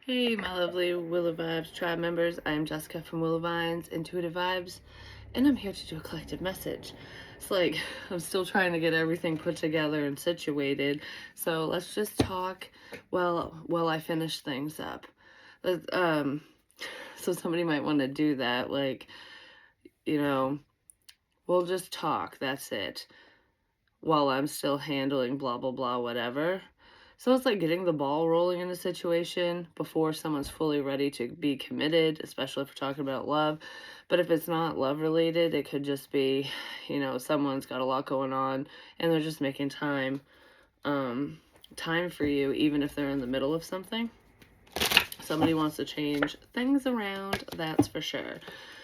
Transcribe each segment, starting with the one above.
Hey, my lovely Willow Vibes tribe members. I am Jessica from Willow Vines Intuitive Vibes, and I'm here to do a collective message. It's like I'm still trying to get everything put together and situated, so let's just talk while I finish things up. Um, so somebody might want to do that, like, you know, we'll just talk. That's it. While I'm still handling blah blah blah whatever. So it's like getting the ball rolling in a situation before someone's fully ready to be committed, especially if we're talking about love. But if it's not love related, it could just be, someone's got a lot going on and they're just making time for you, even if they're in the middle of something. Somebody wants to change things around, that's for sure.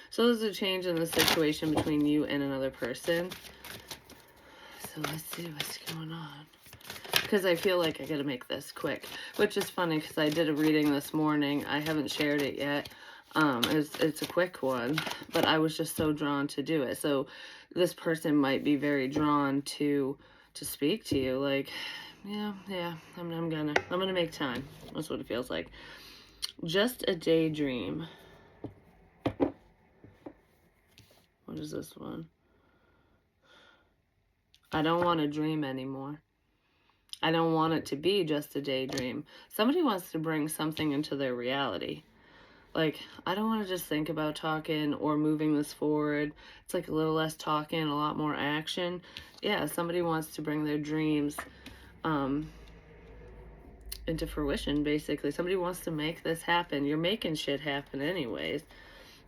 So there's a change in the situation between you and another person. So let's see what's going on. Because I feel like I gotta make this quick, which is funny because I did a reading this morning. I haven't shared it yet. It's a quick one, but I was just so drawn to do it. So this person might be very drawn to speak to you. Like, yeah, I'm gonna make time. That's what it feels like. Just a daydream. What is this one? I don't want to dream anymore. I don't want it to be just a daydream. Somebody wants to bring something into their reality. Like, I don't want to just think about talking or moving this forward. It's like a little less talking, a lot more action. Yeah, somebody wants to bring their dreams into fruition, basically. Somebody wants to make this happen. You're making shit happen anyways.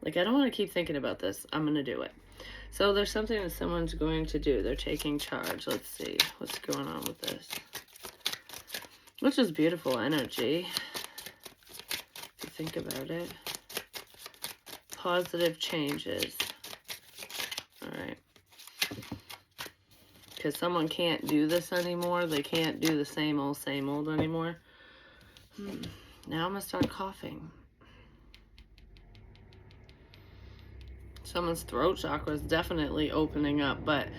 Like, I don't want to keep thinking about this. I'm going to do it. So there's something that someone's going to do. They're taking charge. Let's see what's going on with this. Which is beautiful energy, if you think about it. Positive changes. All right. Because someone can't do this anymore. They can't do the same old anymore. Now I'm going to start coughing. Someone's throat chakra is definitely opening up, but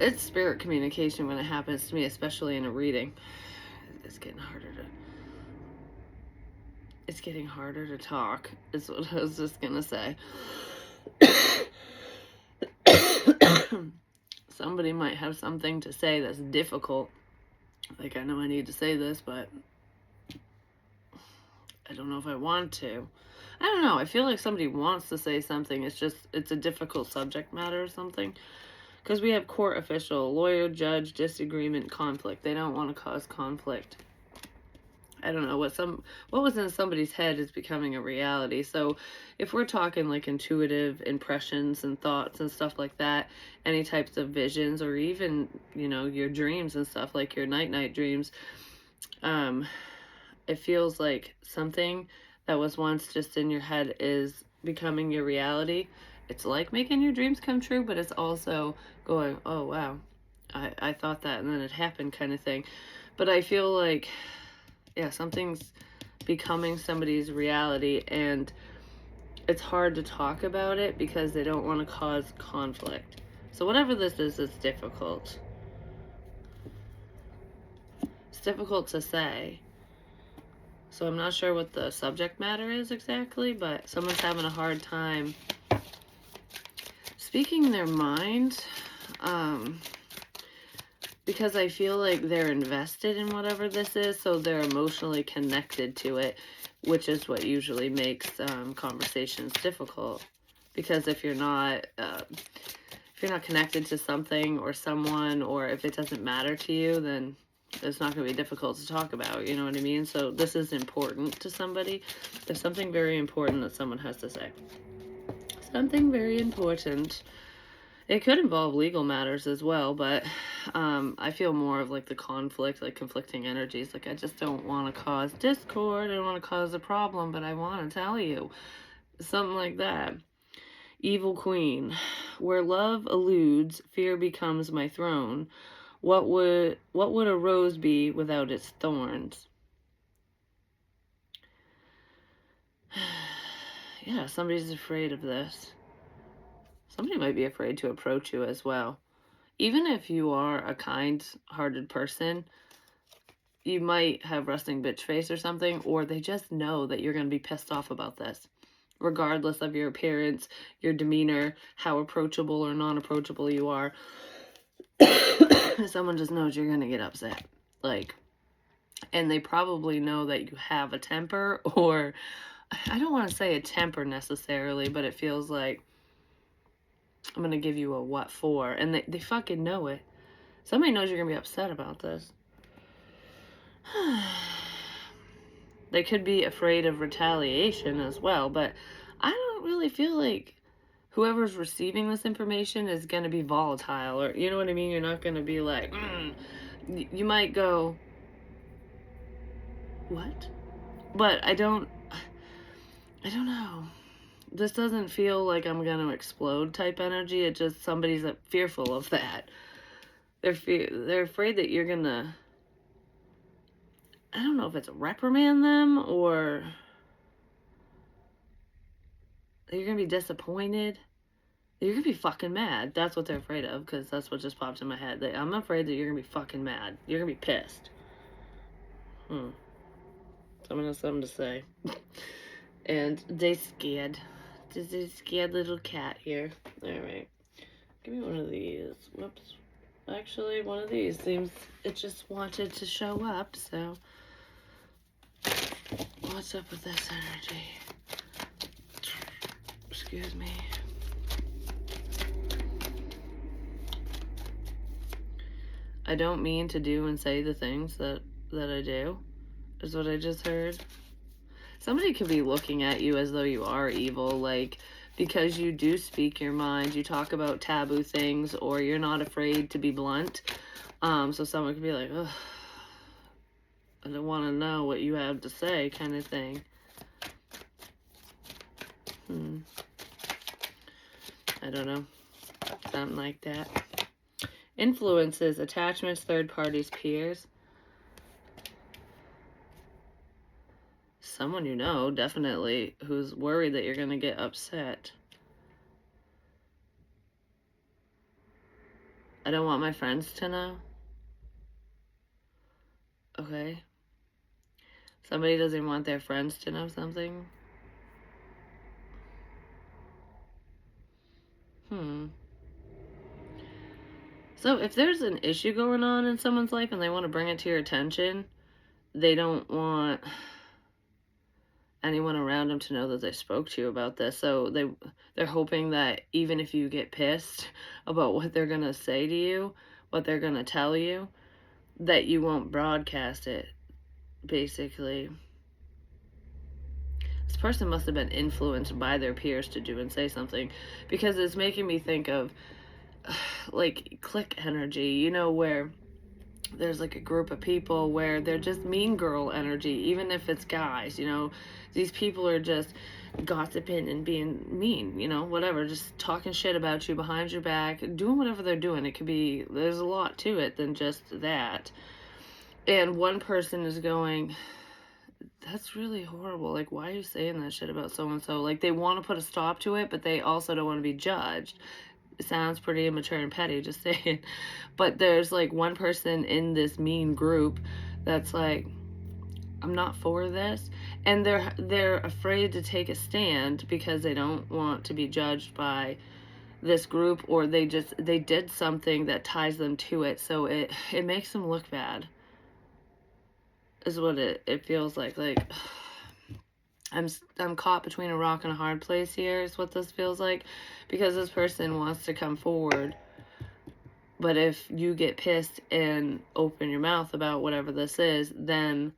it's spirit communication when it happens to me, especially in a reading. It's getting harder to talk, is what I was just gonna say. Somebody might have something to say that's difficult. Like, I know I need to say this, but I don't know if I want to. I don't know. I feel like somebody wants to say something. It's a difficult subject matter or something. Because we have court official, lawyer, judge, disagreement, conflict. They don't want to cause conflict. I don't know, what was in somebody's head is becoming a reality. So if we're talking like intuitive impressions and thoughts and stuff like that, any types of visions, or even, your dreams and stuff, like your night dreams, it feels like something that was once just in your head is becoming your reality. It's like making your dreams come true, but it's also going, oh wow, I thought that and then it happened, kind of thing. But I feel like, yeah, something's becoming somebody's reality, and it's hard to talk about it because they don't want to cause conflict. So whatever this is, it's difficult. It's difficult to say. So I'm not sure what the subject matter is exactly, but someone's having a hard time speaking their mind. Because I feel like they're invested in whatever this is, so they're emotionally connected to it, which is what usually makes conversations difficult. Because if you're not connected to something or someone, or if it doesn't matter to you, then it's not going to be difficult to talk about. You know what I mean? So this is important to somebody. There's something very important that someone has to say. Something very important. It could involve legal matters as well, but I feel more of like the conflict, like conflicting energies. Like, I just don't want to cause discord. I don't want to cause a problem, but I want to tell you. Something like that. Evil Queen. Where love eludes, fear becomes my throne. What would a rose be without its thorns? Yeah, somebody's afraid of this. Somebody might be afraid to approach you as well. Even if you are a kind-hearted person, you might have resting bitch face or something, or they just know that you're going to be pissed off about this, regardless of your appearance, your demeanor, how approachable or non-approachable you are. Someone just knows you're going to get upset. Like, and they probably know that you have a temper, or I don't want to say a temper necessarily, but it feels like I'm going to give you a what for, and they fucking know it. Somebody knows you're going to be upset about this. They could be afraid of retaliation as well, but I don't really feel like whoever's receiving this information is going to be volatile, or you know what I mean? You're not going to be like, you might go, what? But I don't know. This doesn't feel like I'm going to explode type energy. It just, somebody's fearful of that. They're afraid that you're going to, I don't know if it's reprimand them or you're going to be disappointed. You're going to be fucking mad. That's what they're afraid of, because that's what just popped in my head. I'm afraid that you're going to be fucking mad. You're going to be pissed. Someone has something to say. And they scared. There's a scared little cat here. Alright. Give me one of these. Whoops. Actually, one of these seems it just wanted to show up, so what's up with this energy? Excuse me. I don't mean to do and say the things that I do, is what I just heard. Somebody could be looking at you as though you are evil, like, because you do speak your mind, you talk about taboo things, or you're not afraid to be blunt. So someone could be like, ugh, I don't want to know what you have to say, kind of thing. I don't know. Something like that. Influences, attachments, third parties, peers. Someone you know, definitely, who's worried that you're going to get upset. I don't want my friends to know. Okay. Somebody doesn't want their friends to know something. So if there's an issue going on in someone's life and they want to bring it to your attention, they don't want anyone around them to know that they spoke to you about this. So they're hoping that even if you get pissed about what they're going to say to you, what they're going to tell you, that you won't broadcast it, basically. This person must have been influenced by their peers to do and say something, because it's making me think of like clique energy, you know, where there's like a group of people where they're just mean girl energy, even if it's guys, you know, these people are just gossiping and being mean, you know, whatever, just talking shit about you behind your back, doing whatever they're doing. It could be, there's a lot to it than just that. And one person is going, that's really horrible. Like, why are you saying that shit about so-and-so? Like, they want to put a stop to it, but they also don't want to be judged. It sounds pretty immature and petty, just saying. But there's, like, one person in this mean group that's like, I'm not for this. And they're afraid to take a stand because they don't want to be judged by this group, or they did something that ties them to it. So it makes them look bad. Is what it feels like. Like, I'm caught between a rock and a hard place here, is what this feels like, because this person wants to come forward, but if you get pissed and open your mouth about whatever this is, then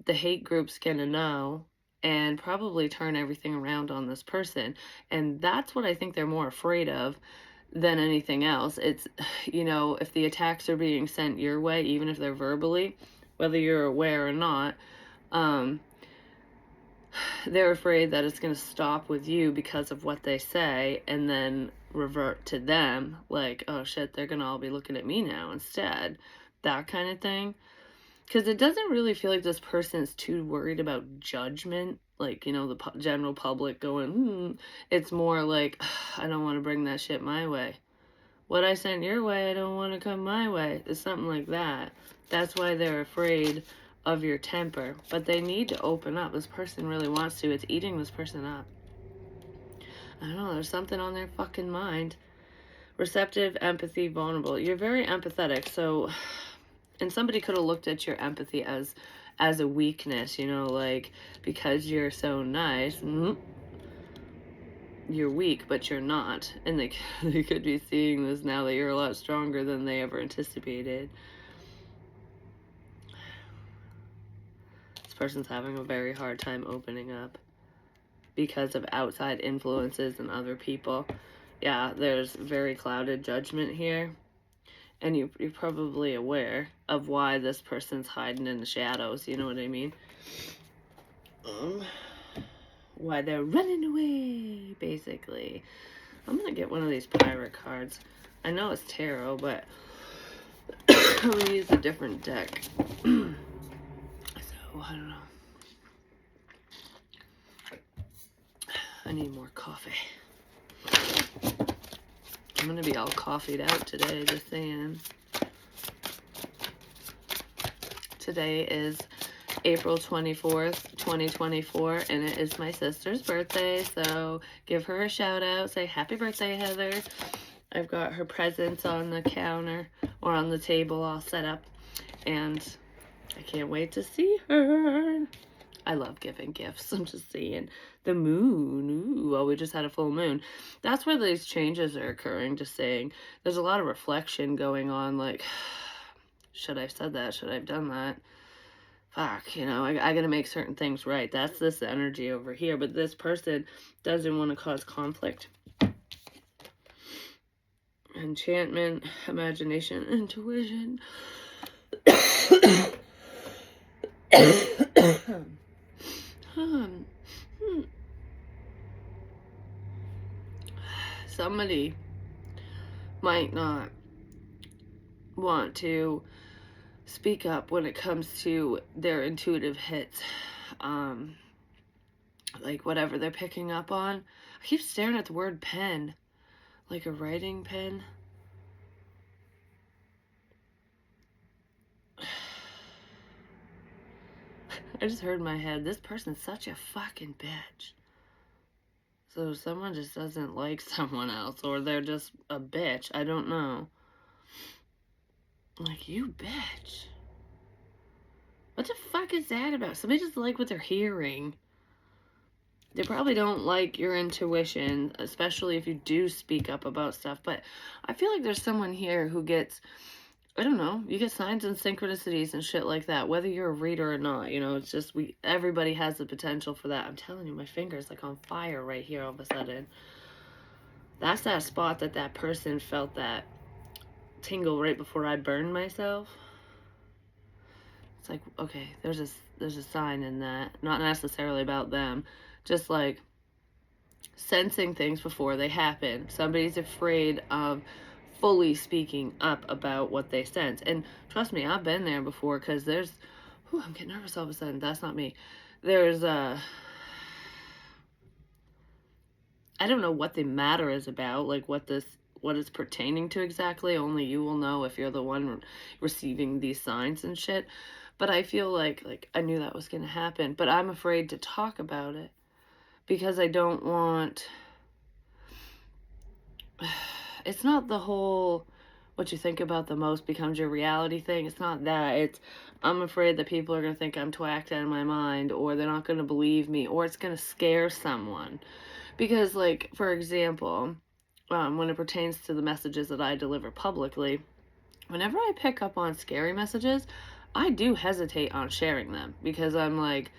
the hate group's gonna know and probably turn everything around on this person. And that's what I think they're more afraid of than anything else. It's, you know, if the attacks are being sent your way, even if they're verbally, whether you're aware or not, they're afraid that it's going to stop with you because of what they say and then revert to them. Like, oh shit, they're going to all be looking at me now instead. That kind of thing. Because it doesn't really feel like this person is too worried about judgment. Like, you know, the general public going, It's more like, I don't want to bring that shit my way. What I sent your way, I don't want to come my way. It's something like that. That's why they're afraid of your temper. But they need to open up. This person really wants to. It's eating this person up. I don't know. There's something on their fucking mind. Receptive, empathy, vulnerable. You're very empathetic. So, and somebody could have looked at your empathy as a weakness, you know, like, because you're so nice, you're weak, but you're not. And they could be seeing this now that you're a lot stronger than they ever anticipated. This person's having a very hard time opening up because of outside influences and other people. Yeah, there's very clouded judgment here. And you're probably aware of why this person's hiding in the shadows, you know what I mean? Why they're running away, basically. I'm gonna get one of these pirate cards. I know it's tarot, but I'm gonna use a different deck. So, I don't know. I need more coffee. I'm gonna be all coffeeed out today, just saying. Today is April 24th, 2024, and it is my sister's birthday, so give her a shout out. Say happy birthday, Heather. I've got her presents on the counter, or on the table all set up, and I can't wait to see her. I love giving gifts, I'm just saying. The moon, ooh, well, we just had a full moon. That's where these changes are occurring, just saying. There's a lot of reflection going on, like, should I have said that? Should I have done that? Fuck, you know, I gotta make certain things right. That's this energy over here, but this person doesn't want to cause conflict. Enchantment, imagination, intuition. Somebody might not want to speak up when it comes to their intuitive hits. Like whatever they're picking up on. I keep staring at the word pen. Like a writing pen. I just heard in my head, this person's such a fucking bitch. So someone just doesn't like someone else, or they're just a bitch. I don't know. Like, you bitch. What the fuck is that about? Somebody just like what they're hearing. They probably don't like your intuition, especially if you do speak up about stuff. But I feel like there's someone here who gets, I don't know, you get signs and synchronicities and shit like that, whether you're a reader or not. You know, it's just, everybody has the potential for that. I'm telling you, my finger's like on fire right here all of a sudden. That's that spot that person felt that tingle right before I burned myself. It's like, okay, there's a sign in that. Not necessarily about them. Just like sensing things before they happen. Somebody's afraid of fully speaking up about what they sense. And trust me, I've been there before, because there's, I'm getting nervous all of a sudden. That's not me. There's I don't know what the matter is about, like what it's pertaining to exactly. Only you will know if you're the one receiving these signs and shit. But I feel like I knew that was going to happen, but I'm afraid to talk about it because I don't want, it's not the whole what you think about the most becomes your reality thing. It's not that. It's, I'm afraid that people are going to think I'm twacked out of my mind, or they're not going to believe me, or it's going to scare someone. Because, like, for example, when it pertains to the messages that I deliver publicly, whenever I pick up on scary messages, I do hesitate on sharing them, because I'm like,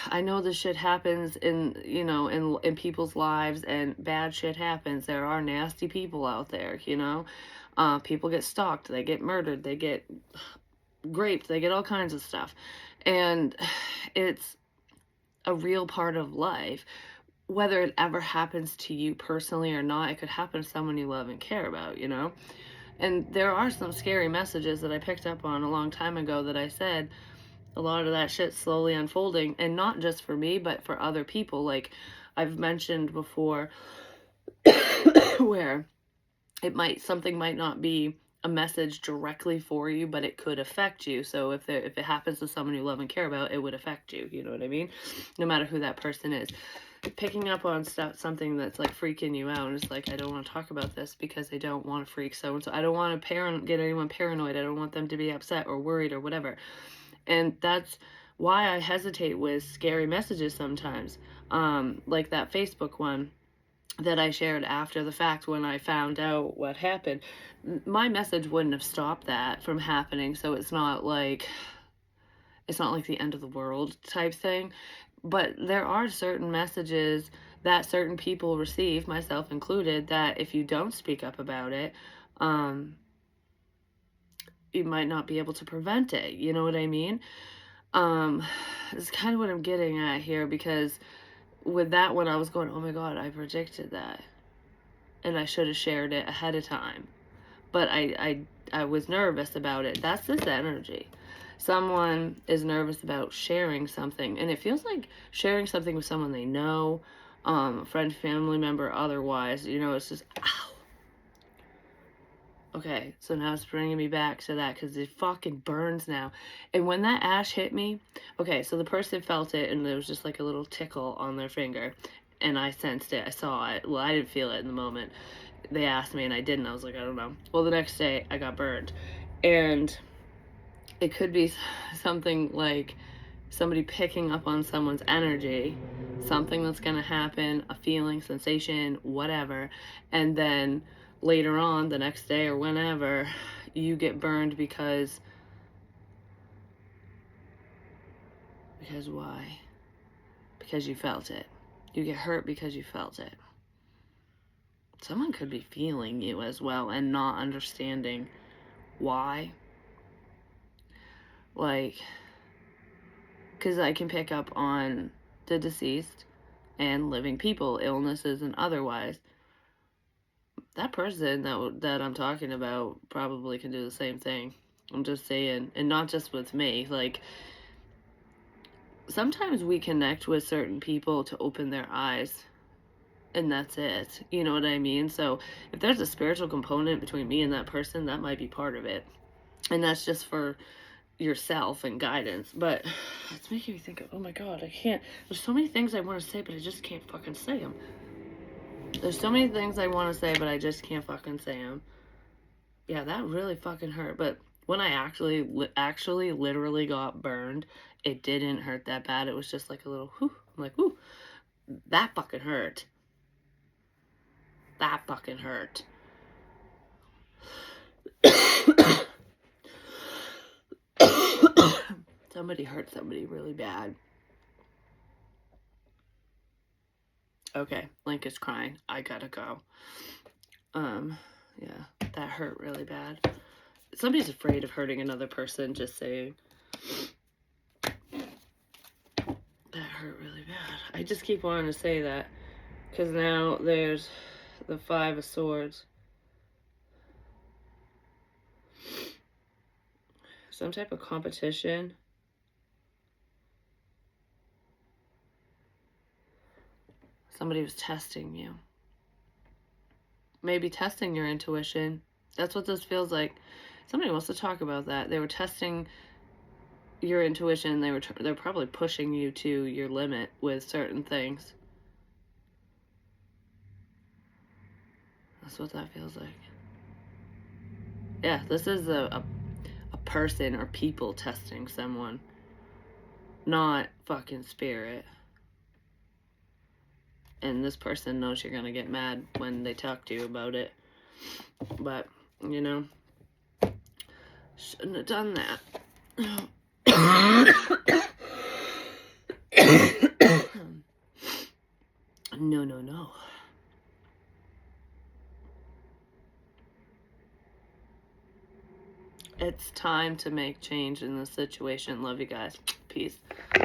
I know this shit happens in, you know, in people's lives, and bad shit happens. There are nasty people out there, you know. People get stalked, they get murdered, they get raped, they get all kinds of stuff. And it's a real part of life. Whether it ever happens to you personally or not, it could happen to someone you love and care about, you know? And there are some scary messages that I picked up on a long time ago that I said, a lot of that shit slowly unfolding, and not just for me, but for other people. Like I've mentioned before, where something might not be a message directly for you, but it could affect you. So if it happens to someone you love and care about, it would affect you. You know what I mean? No matter who that person is. Picking up on something that's like freaking you out, and it's like, I don't want to talk about this because I don't want to freak so and so. I don't want to get anyone paranoid. I don't want them to be upset or worried or whatever. And that's why I hesitate with scary messages sometimes. Like that Facebook one that I shared after the fact when I found out what happened. My message wouldn't have stopped that from happening, so it's not like the end of the world type thing. But there are certain messages that certain people receive, myself included, that if you don't speak up about it, you might not be able to prevent it. You know what I mean? It's kind of what I'm getting at here, because with that one, I was going, oh my God, I predicted that. And I should have shared it ahead of time. But I was nervous about it. That's this energy. Someone is nervous about sharing something, and it feels like sharing something with someone they know, friend, family member, otherwise. You know, it's just, ow. Okay, so now it's bringing me back to that, because it fucking burns now. And when that ash hit me, okay, so the person felt it, and there was just like a little tickle on their finger, and I sensed it. I saw it. Well, I didn't feel it in the moment. They asked me, and I didn't. I was like, I don't know. Well, the next day, I got burned. And it could be something like somebody picking up on someone's energy, something that's going to happen, a feeling, sensation, whatever, and then later on, the next day or whenever, you get burned because why? Because you felt it. You get hurt because you felt it. Someone could be feeling you as well and not understanding why. Like, because I can pick up on the deceased and living people, illnesses and otherwise. That person that I'm talking about probably can do the same thing. I'm just saying, and not just with me. Like, sometimes we connect with certain people to open their eyes, and that's it. You know what I mean? So if there's a spiritual component between me and that person, that might be part of it. And that's just for yourself and guidance. But it's making me think of, oh my God, I can't. There's so many things I want to say, but I just can't fucking say them. There's so many things I want to say, but I just can't fucking say them. Yeah, that really fucking hurt. But when I actually literally got burned, it didn't hurt that bad. It was just like a little whew. I'm like, whew, that fucking hurt. That fucking hurt. Somebody hurt somebody really bad. Okay, Link is crying. I gotta go. Yeah, that hurt really bad. Somebody's afraid of hurting another person, just saying. That hurt really bad. I just keep wanting to say that, because now there's the Five of Swords. Some type of competition. Somebody was testing you. Maybe testing your intuition. That's what this feels like. Somebody wants to talk about that. They were testing your intuition. They're probably pushing you to your limit with certain things. That's what that feels like. Yeah, this is a person or people testing someone, not fucking spirit. And this person knows you're gonna get mad when they talk to you about it. But, you know, shouldn't have done that. No. It's time to make change in this situation. Love you guys. Peace.